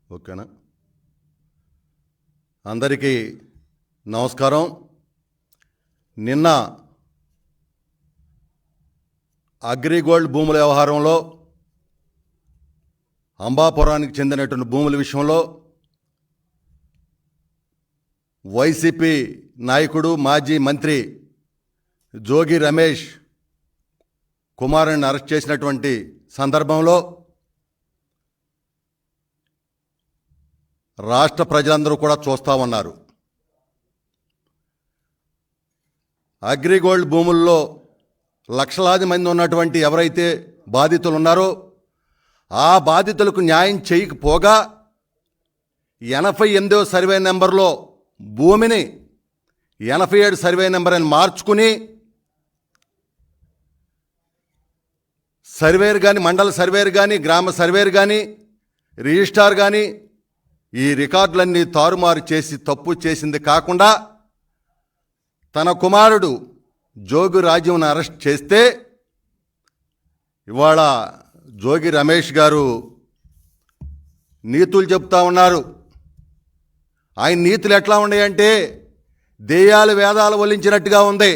ఓకేనా? అందరికీ నమస్కారం. నిన్న అగ్రిగోల్డ్ భూముల వ్యవహారంలో అంబాపురానికి చెందినటువంటి భూముల విషయంలో వైసీపీ నాయకుడు మాజీ మంత్రి జోగి రమేష్ కుమారుని అరెస్ట్ చేసినటువంటి సందర్భంలో రాష్ట్ర ప్రజలందరూ కూడా చూస్తూ ఉన్నారు. అగ్రిగోల్డ్ భూముల్లో లక్షలాది మంది ఉన్నటువంటి ఎవరైతే బాధితులు ఉన్నారో ఆ బాధితులకు న్యాయం చేయకపోగా 88వ సర్వే నెంబర్లో భూమిని 87 సర్వే నెంబర్ అని మార్చుకుని సర్వేర్ కానీ, మండల సర్వేర్ కానీ, గ్రామ సర్వేర్ కానీ, రిజిస్ట్రార్ కానీ ఈ రికార్డులన్నీ తారుమారు చేసి తప్పు చేసింది కాకుండా తన కుమారుడు జోగి రాజీవ్ను అరెస్ట్ చేస్తే ఇవాళ జోగి రమేష్ గారు నీతులు చెప్తా ఉన్నారు. ఆయన నీతులు ఎట్లా ఉన్నాయంటే దెయ్యాలు వేదాలు వల్లించినట్టుగా ఉంది.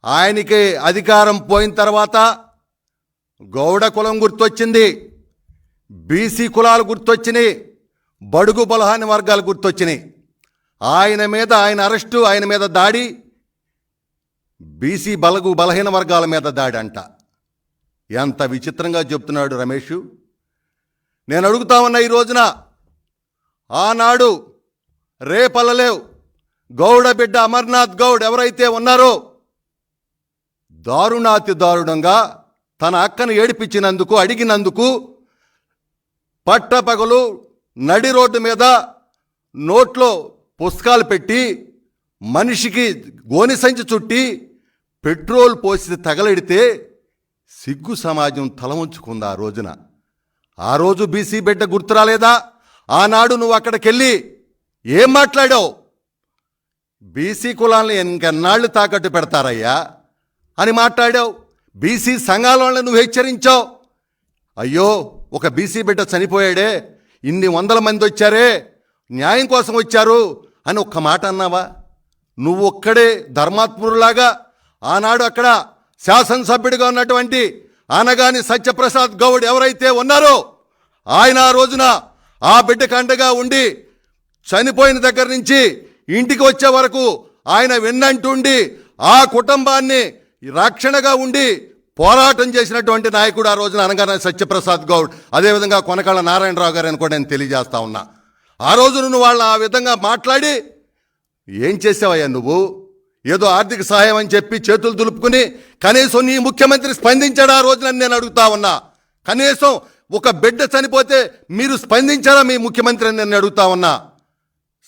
ఆయనకి అధికారం పోయిన తర్వాత గౌడ కులం గుర్తొచ్చింది, బీసీ కులాలు గుర్తొచ్చినాయి, బడుగు బలహాని వర్గాలు గుర్తొచ్చినాయి. ఆయన అరెస్టు, ఆయన మీద దాడి బీసీ బలహీన వర్గాల మీద దాడి అంట. ఎంత విచిత్రంగా చెప్తున్నాడు రమేష్. నేను అడుగుతా ఉన్నా, ఈ రోజున ఆనాడు రేపల్లలేవ్ గౌడ బిడ్డ అమర్నాథ్ గౌడ్ ఎవరైతే ఉన్నారో దారుణాతి దారుణంగా తన అక్కను ఏడిపించినందుకు, అడిగినందుకు పట్టపగలు నడి రోడ్డు మీద నోట్లో పుస్తకాలు పెట్టి మనిషికి గోని సంచి చుట్టి పెట్రోల్ పోసి తగలెడితే సిగ్గు సమాజం తల ఉంచుకుంది. ఆ రోజున ఆ రోజు బీసీ బిడ్డ గుర్తు రాలేదా? ఆనాడు నువ్వు అక్కడికెళ్ళి ఏం మాట్లాడావు? బీసీ కులాలను ఇంకెన్నాళ్ళు తాకట్టు పెడతారయ్యా అని మాట్లాడావు. బీసీ సంఘాల వాళ్ళని నువ్వు హెచ్చరించావు. అయ్యో, ఒక బీసీ బిడ్డ చనిపోయాడే, ఇన్ని వందల మంది వచ్చారే, న్యాయం కోసం వచ్చారు అని ఒక్క మాట అన్నావా? నువ్వు ఒక్కడే ధర్మాత్మురులాగా ఆనాడు అక్కడ శాసనసభ్యుడిగా ఉన్నటువంటి ఆనగాని సత్యప్రసాద్ గౌడ్ ఎవరైతే ఉన్నారో ఆయన ఆ రోజున ఆ బిడ్డకు అండగా ఉండి చనిపోయిన దగ్గర నుంచి ఇంటికి వచ్చే వరకు ఆయన వెన్నంటుండి ఆ కుటుంబాన్ని రక్షణగా ఉండి పోరాటం చేసినటువంటి నాయకుడు ఆ రోజున అనగానే సత్యప్రసాద్ గౌడ్. అదేవిధంగా కొనకాళ్ళ నారాయణరావు గారు అని కూడా నేను తెలియజేస్తా ఉన్నా. ఆ రోజు నువ్వు వాళ్ళు ఆ విధంగా మాట్లాడి ఏం చేసావయ్యా నువ్వు? ఏదో ఆర్థిక సహాయం అని చెప్పి చేతులు దులుపుకుని కనీసం నీ ముఖ్యమంత్రి స్పందించాడు ఆ రోజున నేను అడుగుతా ఉన్నా. కనీసం ఒక బిడ్డ చనిపోతే మీరు స్పందించారా మీ ముఖ్యమంత్రి అని నేను అడుగుతా ఉన్నా.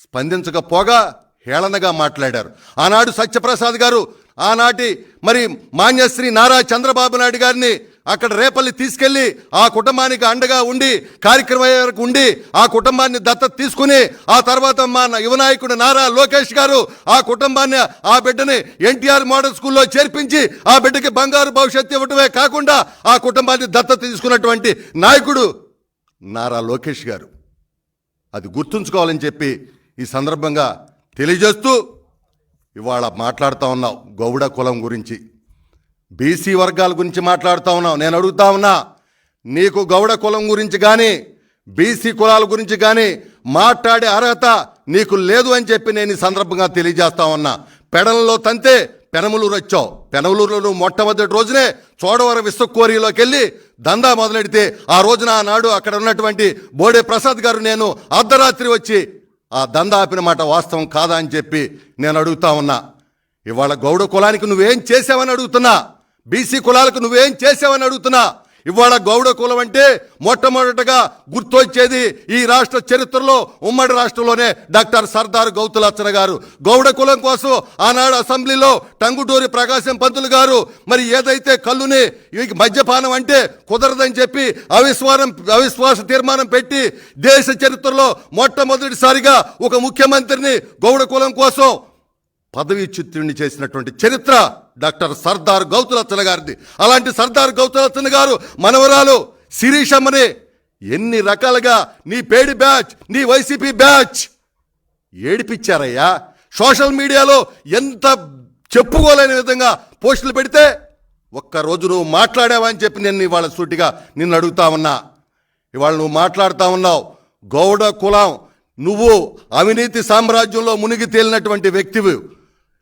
స్పందించకపోగా హేళనగా మాట్లాడారు. ఆనాడు సత్యప్రసాద్ గారు ఆనాటి మరి మాన్యశ్రీ నారా చంద్రబాబు నాయుడు గారిని అక్కడ రేపల్లి తీసుకెళ్లి ఆ కుటుంబానికి అండగా ఉండి కార్యక్రమం వరకు ఉండి ఆ కుటుంబాన్ని దత్తత తీసుకుని ఆ తర్వాత మా యువనాయకుడు నారా లోకేష్ గారు ఆ కుటుంబాన్ని, ఆ బిడ్డని ఎన్టీఆర్ మోడల్ స్కూల్లో చేర్పించి ఆ బిడ్డకి బంగారు భవిష్యత్తు ఇవ్వటమే కాకుండా ఆ కుటుంబాన్ని దత్తత తీసుకున్నటువంటి నాయకుడు నారా లోకేష్ గారు. అది గుర్తుంచుకోవాలని చెప్పి ఈ సందర్భంగా తెలియజేస్తూ ఇవాళ మాట్లాడుతూ ఉన్నావు గౌడ కులం గురించి, బీసీ వర్గాల గురించి మాట్లాడుతూ ఉన్నావు. నేను అడుగుతా ఉన్నా, నీకు గౌడ కులం గురించి కానీ బీసీ కులాల గురించి కానీ మాట్లాడే అర్హత నీకు లేదు అని చెప్పి నేను ఈ సందర్భంగా తెలియజేస్తా ఉన్నా. పెడలలో తంతే పెనమలూరు వచ్చావు. పెనమలూరులో నువ్వు మొట్టమొదటి రోజునే చోడవరం విశ్వకోరిలోకి వెళ్ళి దందా మొదలెడితే ఆ రోజున ఆనాడు అక్కడ ఉన్నటువంటి బోడే ప్రసాద్ గారు నేను అర్ధరాత్రి వచ్చి ఆ దందా ఆపిన మాట వాస్తవం కాదా అని చెప్పి నేను అడుగుతా ఉన్నా. ఇవాళ గౌడ కులానికి నువ్వేం చేసావని అడుగుతున్నా, బీసీ కులాలకు నువ్వేం చేసావని అడుగుతున్నా. ఇవాళ గౌడ కులం అంటే మొట్టమొదటగా గుర్తొచ్చేది ఈ రాష్ట్ర చరిత్రలో ఉమ్మడి రాష్ట్రంలోనే డాక్టర్ సర్దార్ గౌతులచ్చన గారు. గౌడ కులం కోసం ఆనాడు అసెంబ్లీలో టంగుటూరి ప్రకాశం పంతులు గారు మరి ఏదైతే కళ్ళుని మద్యపానం అంటే కుదరదని చెప్పి అవిశ్వాస తీర్మానం పెట్టి దేశ చరిత్రలో మొట్టమొదటిసారిగా ఒక ముఖ్యమంత్రిని గౌడ కులం కోసం పదవీచ్యుతుడిని చేసినటువంటి చరిత్ర డాక్టర్ సర్దార్ గౌతులచ్చన గారిది. అలాంటి సర్దార్ గౌతులచ్చన గారు మనవరాలు శిరీషమ్మని ఎన్ని రకాలుగా నీ పేడి బ్యాచ్, నీ వైసీపీ బ్యాచ్ ఏడిపించారయ్యా. సోషల్ మీడియాలో ఎంత చెప్పుకోలేని విధంగా పోస్టులు పెడితే ఒక్కరోజు నువ్వు మాట్లాడావా అని చెప్పి నేను ఇవాళ సూటిగా నిన్ను అడుగుతా ఉన్నా. ఇవాళ నువ్వు మాట్లాడుతూ ఉన్నావు గౌడ కులం, నువ్వు అవినీతి సామ్రాజ్యంలో మునిగి తేలినటువంటి వ్యక్తివి,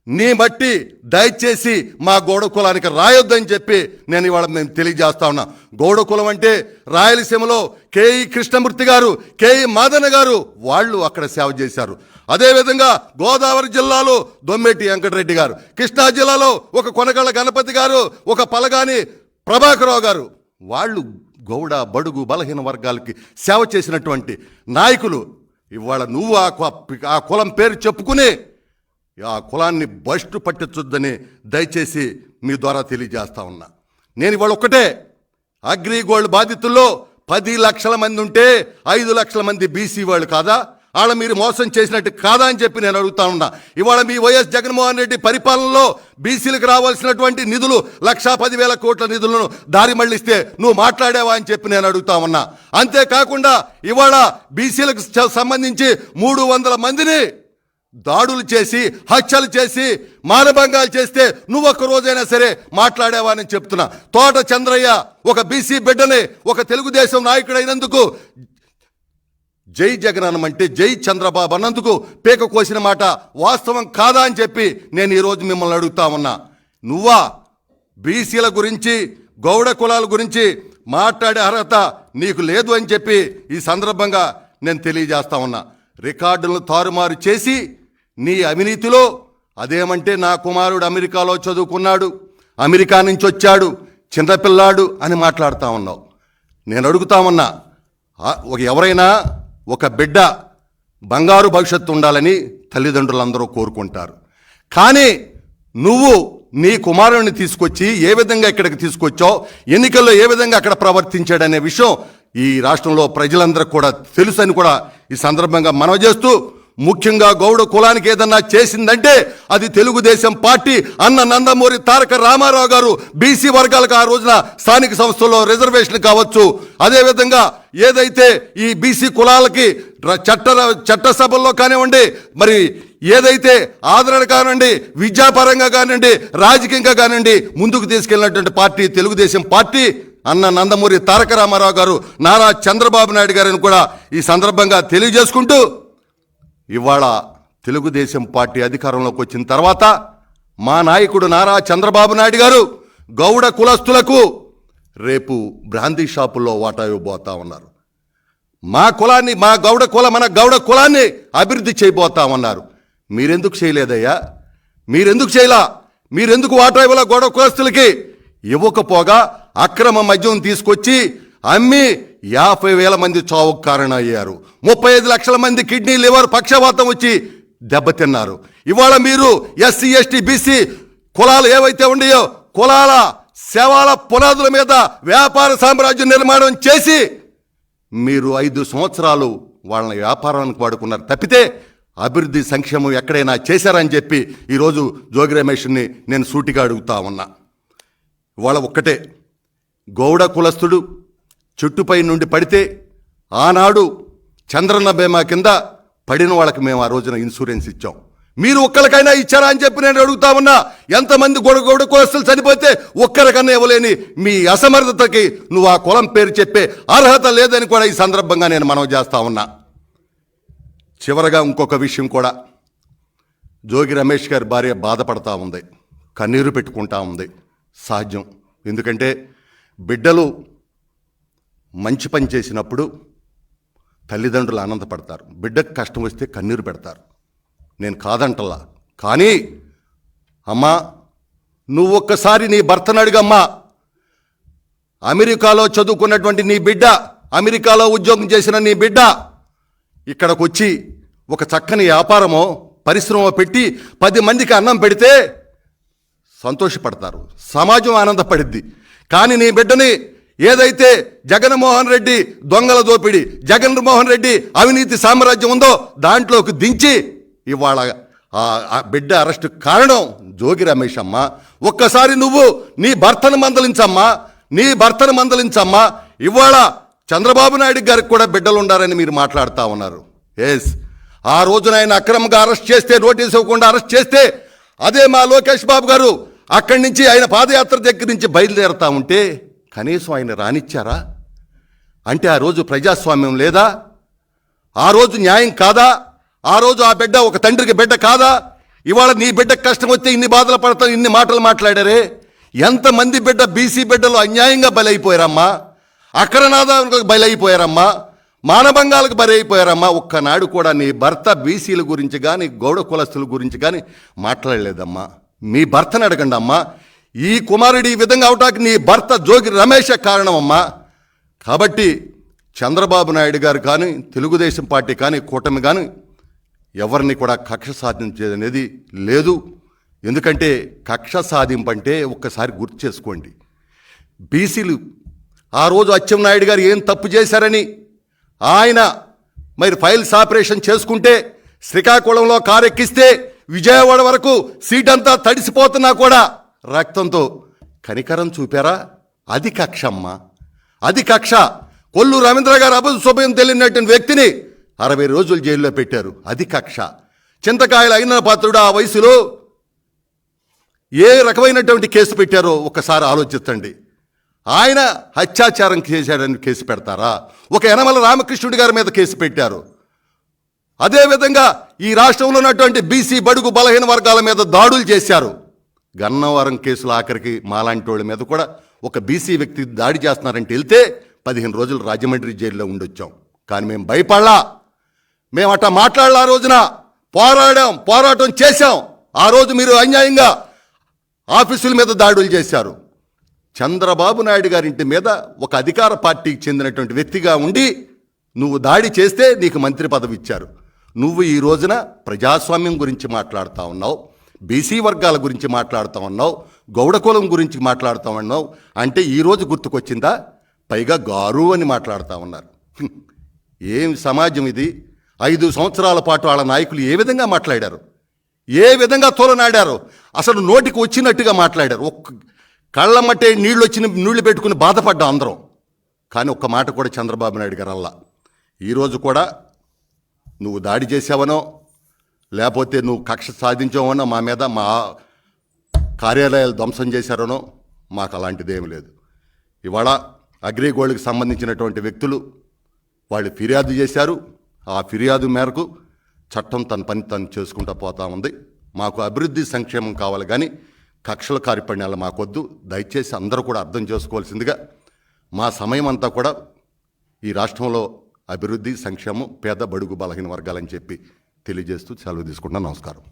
నీ బట్టి దయచేసి మా గౌడ కులానికి రాయొద్దని చెప్పి నేను ఇవాళ మేము తెలియజేస్తా ఉన్నా. గౌడ కులం అంటే రాయలసీమలో కేఈ కృష్ణమూర్తి గారు, కేఈ మాదన్న గారు వాళ్ళు అక్కడ సేవ చేశారు. అదేవిధంగా గోదావరి జిల్లాలో దొమ్మేటి వెంకటరెడ్డి గారు, కృష్ణా జిల్లాలో ఒక కొనగళ్ళ గణపతి గారు, ఒక పలగాని ప్రభాకరరావు గారు, వాళ్ళు గౌడ బడుగు బలహీన వర్గాలకి సేవ చేసినటువంటి నాయకులు. ఇవాళ నువ్వు ఆ కులం పేరు చెప్పుకుని ఆ కులాన్ని బస్టు పట్టించొద్దని దయచేసి మీ ద్వారా తెలియజేస్తా ఉన్నా. నేను ఇవాళ ఒక్కటే, అగ్రిగోల్డ్ బాధితుల్లో 10 లక్షల మంది ఉంటే 5 లక్షల మంది బీసీ వాళ్ళు కాదా? వాళ్ళ మీరు మోసం చేసినట్టు కాదా అని చెప్పి నేను అడుగుతా ఉన్నా. ఇవాళ మీ వైఎస్ జగన్మోహన్ రెడ్డి పరిపాలనలో బీసీలకు రావాల్సినటువంటి నిధులు 1,10,000 కోట్ల నిధులను దారి మళ్లిస్తే నువ్వు మాట్లాడావా అని చెప్పి నేను అడుగుతా ఉన్నా. అంతేకాకుండా ఇవాళ బీసీలకు సంబంధించి 300 మందిని దాడులు చేసి, హత్యలు చేసి, మానభంగాలు చేస్తే నువ్వు ఒక్క రోజైనా సరే మాట్లాడావా అని చెప్తున్నా. తోట చంద్రయ్య ఒక బీసీ బిడ్డని ఒక తెలుగుదేశం నాయకుడైనందుకు జై జగన్ అనమంటే జై చంద్రబాబు అన్నందుకు పేక కోసిన మాట వాస్తవం కాదా అని చెప్పి నేను ఈరోజు మిమ్మల్ని అడుగుతా ఉన్నా. నువ్వా బీసీల గురించి, గౌడ కులాల గురించి మాట్లాడే అర్హత నీకు లేదు అని చెప్పి ఈ సందర్భంగా నేను తెలియజేస్తా ఉన్నా. రికార్డులను తారుమారు చేసి నీ అవినీతిలో అదేమంటే నా కుమారుడు అమెరికాలో చదువుకున్నాడు, అమెరికా నుంచి వచ్చాడు, చిన్నపిల్లాడు అని మాట్లాడుతూ ఉన్నావు. నేను అడుగుతా ఉన్నా, ఎవరైనా ఒక బిడ్డ బంగారు భవిష్యత్తు ఉండాలని తల్లిదండ్రులందరూ కోరుకుంటారు. కానీ నువ్వు నీ కుమారుడిని తీసుకొచ్చి ఏ విధంగా ఇక్కడికి తీసుకొచ్చావు, ఎన్నికల్లో ఏ విధంగా అక్కడ ప్రవర్తించాడనే విషయం ఈ రాష్ట్రంలో ప్రజలందరికీ కూడా తెలుసని కూడా ఈ సందర్భంగా మనవి చేస్తూ, ముఖ్యంగా గౌడ కులానికి ఏదన్నా చేసిందంటే అది తెలుగుదేశం పార్టీ అన్న నందమూరి తారక రామారావు గారు బీసీ వర్గాలకు ఆ రోజున స్థానిక సంస్థల్లో రిజర్వేషన్ కావచ్చు, అదేవిధంగా ఏదైతే ఈ బీసీ కులాలకి చట్టసభల్లో కానివ్వండి, మరి ఏదైతే ఆదరణ కానివ్వండి, విద్యాపరంగా కానివ్వండి, రాజకీయంగా కానివ్వండి ముందుకు తీసుకెళ్ళినటువంటి పార్టీ తెలుగుదేశం పార్టీ అన్న నందమూరి తారక రామారావు గారు, నారా చంద్రబాబు నాయుడు గారిని కూడా ఈ సందర్భంగా తెలియజేసుకుంటూ, ఇవాళ తెలుగుదేశం పార్టీ అధికారంలోకి వచ్చిన తర్వాత మా నాయకుడు నారా చంద్రబాబు నాయుడు గారు గౌడ కులస్తులకు రేపు బ్రాందీ షాపుల్లో వాటా ఇవ్వబోతా ఉన్నారు. మా కులాన్ని, మన గౌడ కులాన్ని అభివృద్ధి చేయబోతా ఉన్నారు. మీరెందుకు చేయలేదయ్యా? మీరెందుకు వాటా ఇవ్వాల? గౌడ కులస్తులకి ఇవ్వకపోగా అక్రమ మద్యం తీసుకొచ్చి అమ్మి 50,000 మంది చావుకు కారణం అయ్యారు. 35 లక్షల మంది కిడ్నీ, లివర్, పక్షవాతం వచ్చి దెబ్బతిన్నారు. ఇవాళ మీరు ఎస్సీ, ఎస్టీ, బీసీ కులాలు ఏవైతే ఉన్నాయో కులాల సేవల పునాదుల మీద వ్యాపార సామ్రాజ్యం నిర్మాణం చేసి మీరు 5 సంవత్సరాలు వాళ్ళని వ్యాపారానికి వాడుకున్నారు తప్పితే అభివృద్ధి సంక్షేమం ఎక్కడైనా చేశారని చెప్పి ఈరోజు జోగి రమేష్ని నేను సూటిగా అడుగుతా ఉన్నా. ఇవాళ ఒక్కటే, గౌడ కులస్తుడు చెట్టుపై నుండి పడితే ఆనాడు చంద్రన్న బీమా కింద పడిన వాళ్ళకి మేము ఆ రోజున ఇన్సూరెన్స్ ఇచ్చాం. మీరు ఒక్కరికైనా ఇచ్చారా అని చెప్పి నేను అడుగుతా ఉన్నా. ఎంతమంది గౌడ కులస్తులు చనిపోతే ఒక్కరికన్నా ఇవ్వలేని మీ అసమర్థతకి నువ్వు ఆ కులం పేరు చెప్పే అర్హత లేదని కూడా ఈ సందర్భంగా నేను మనవి చేస్తా ఉన్నా. చివరగా ఇంకొక విషయం కూడా, జోగి రమేష్ గారి భార్య బాధపడతా ఉంది, కన్నీరు పెట్టుకుంటా ఉంది. సహజం, ఎందుకంటే బిడ్డలు మంచి పని చేసినప్పుడు తల్లిదండ్రులు ఆనందపడతారు, బిడ్డకు కష్టం వస్తే కన్నీరు పెడతారు. నేను కాదంటలా. కానీ అమ్మా, నువ్వు ఒక్కసారి నీ భర్తను అడిగమ్మా. అమెరికాలో చదువుకున్నటువంటి నీ బిడ్డ, అమెరికాలో ఉద్యోగం చేసిన నీ బిడ్డ ఇక్కడికి వచ్చి ఒక చక్కని వ్యాపారమో పరిశ్రమ పెట్టి 10 మందికి అన్నం పెడితే సంతోషపడతారు, సమాజం ఆనందపడిద్ది. కానీ నీ బిడ్డని ఏదైతే జగన్మోహన్ రెడ్డి దొంగల దోపిడి, జగన్మోహన్ రెడ్డి అవినీతి సామ్రాజ్యం ఉందో దాంట్లోకి దించి ఇవాళ ఆ బిడ్డ అరెస్టు కారణం జోగి రమేష్ అమ్మ. ఒక్కసారి నువ్వు నీ భర్తను మందలించమ్మా. ఇవాళ చంద్రబాబు నాయుడు గారికి కూడా బిడ్డలు ఉండారని మీరు మాట్లాడుతూ ఉన్నారు. ఎస్, ఆ రోజున ఆయన అక్రమంగా అరెస్ట్ చేస్తే, నోటీస్ ఇవ్వకుండా అరెస్ట్ చేస్తే, అదే మా లోకేష్ బాబు గారు అక్కడి నుంచి ఆయన పాదయాత్ర దగ్గర నుంచి బయలుదేరుతూ ఉంటే కనీసం ఆయన రానిచ్చారా? అంటే ఆ రోజు ప్రజాస్వామ్యం లేదా? ఆ రోజు న్యాయం కాదా? ఆ రోజు ఆ బిడ్డ ఒక తండ్రికి బిడ్డ కాదా? ఇవాళ నీ బిడ్డకు కష్టం వస్తే ఇన్ని బాధలు పడతాం, ఇన్ని మాటలు మాట్లాడారే. ఎంతమంది బిడ్డ బీసీ బిడ్డలు అన్యాయంగా బలైపోయారమ్మా, అక్రనాదాలకు బలైపోయారమ్మా, మానభంగాలకు బలైపోయారమ్మా. ఒక్కనాడు కూడా నీ భర్త బీసీల గురించి కానీ గౌడ కులస్తుల గురించి కానీ మాట్లాడలేదమ్మా. మీ భర్తను అడగండి అమ్మా. ఈ కుమారుడు ఈ విధంగా అవటానికి నీ భర్త జోగి రమేష్ కారణమమ్మా. కాబట్టి చంద్రబాబు నాయుడు గారు కానీ, తెలుగుదేశం పార్టీ కానీ, కూటమి కానీ ఎవరిని కూడా కక్ష సాధించేది అనేది లేదు. ఎందుకంటే కక్ష సాధింపు అంటే ఒక్కసారి గుర్తు చేసుకోండి. బీసీలు ఆ రోజు అచ్చెన్నాయుడు గారు ఏం తప్పు చేశారని ఆయన మరి ఫైల్స్ ఆపరేషన్ చేసుకుంటే, శ్రీకాకుళంలో కారు ఎక్కిస్తే విజయవాడ వరకు సీట్ అంతా తడిసిపోతున్నా కూడా రక్తంతో కనికరం చూపారా? అది కక్ష అమ్మా, అది కక్ష. కొల్లు రవీంద్ర గారు అభశుభం తెలియనటువంటి వ్యక్తిని 60 రోజులు జైల్లో పెట్టారు. అది కక్ష. చింతకాయలు అయిన పాత్రుడు ఆ వయసులో ఏ రకమైనటువంటి కేసు పెట్టారో ఒక్కసారి ఆలోచించండి. ఆయన హత్యాచారం చేశాడని కేసు పెడతారా? ఒక యనమల రామకృష్ణుడి గారి మీద కేసు పెట్టారు. అదేవిధంగా ఈ రాష్ట్రంలో ఉన్నటువంటి బీసీ బడుగు బలహీన వర్గాల మీద దాడులు చేశారు. గన్నవరం కేసులు ఆఖరికి మాలాంటి వాళ్ళ మీద కూడా ఒక బీసీ వ్యక్తి దాడి చేస్తున్నారంటే వెళ్తే 15 రోజులు రాజమండ్రి జైల్లో ఉండొచ్చాం. కానీ మేము భయపడలా, మేము అట్లా మాట్లాడాల. ఆ రోజున పోరాటం చేశాం. ఆ రోజు మీరు అన్యాయంగా ఆఫీసుల మీద దాడులు చేశారు. చంద్రబాబు నాయుడు గారింటి మీద ఒక అధికార పార్టీకి చెందినటువంటి వ్యక్తిగా ఉండి నువ్వు దాడి చేస్తే నీకు మంత్రి పదవి ఇచ్చారు. నువ్వు ఈ రోజున ప్రజాస్వామ్యం గురించి మాట్లాడుతూ ఉన్నావు, బీసీ వర్గాల గురించి మాట్లాడుతూ ఉన్నావు, గౌడ కులం గురించి మాట్లాడుతూ ఉన్నావు. అంటే ఈరోజు గుర్తుకొచ్చిందా? పైగా గారు అని మాట్లాడుతూ ఉన్నారు. ఏం సమాజం ఇది? 5 సంవత్సరాల పాటు వాళ్ళ నాయకులు ఏ విధంగా మాట్లాడారు, ఏ విధంగా తోలనాడారు, అసలు నోటికి వచ్చినట్టుగా మాట్లాడారు. కళ్ళమ్మటే నీళ్లు పెట్టుకుని బాధపడ్డాం అందరం. కానీ ఒక్క మాట కూడా చంద్రబాబు నాయుడు గారు అల్లా. ఈరోజు కూడా నువ్వు దాడి చేసావనో లేకపోతే నువ్వు కక్ష సాధించావనో, మా మీద మా కార్యాలయాలు ధ్వంసం చేశారనో మాకు అలాంటిదేమీ లేదు. ఇవాళ అగ్రిగోల్డ్కి సంబంధించినటువంటి వ్యక్తులు వాళ్ళు ఫిర్యాదు చేశారు. ఆ ఫిర్యాదు మేరకు చట్టం తన పని తను చేసుకుంటూ పోతా ఉంది. మాకు అభివృద్ధి సంక్షేమం కావాలి కానీ కక్షల కార్యపణ్యాలు మాకొద్దు. దయచేసి అందరూ కూడా అర్థం చేసుకోవాల్సిందిగా, మా సమయం అంతా కూడా ఈ రాష్ట్రంలో అభివృద్ధి సంక్షేమం, పేద బడుగు బలహీన వర్గాలని చెప్పి తెలియజేస్తూ సెలవు తీసుకుంటున్నాను. నమస్కారం.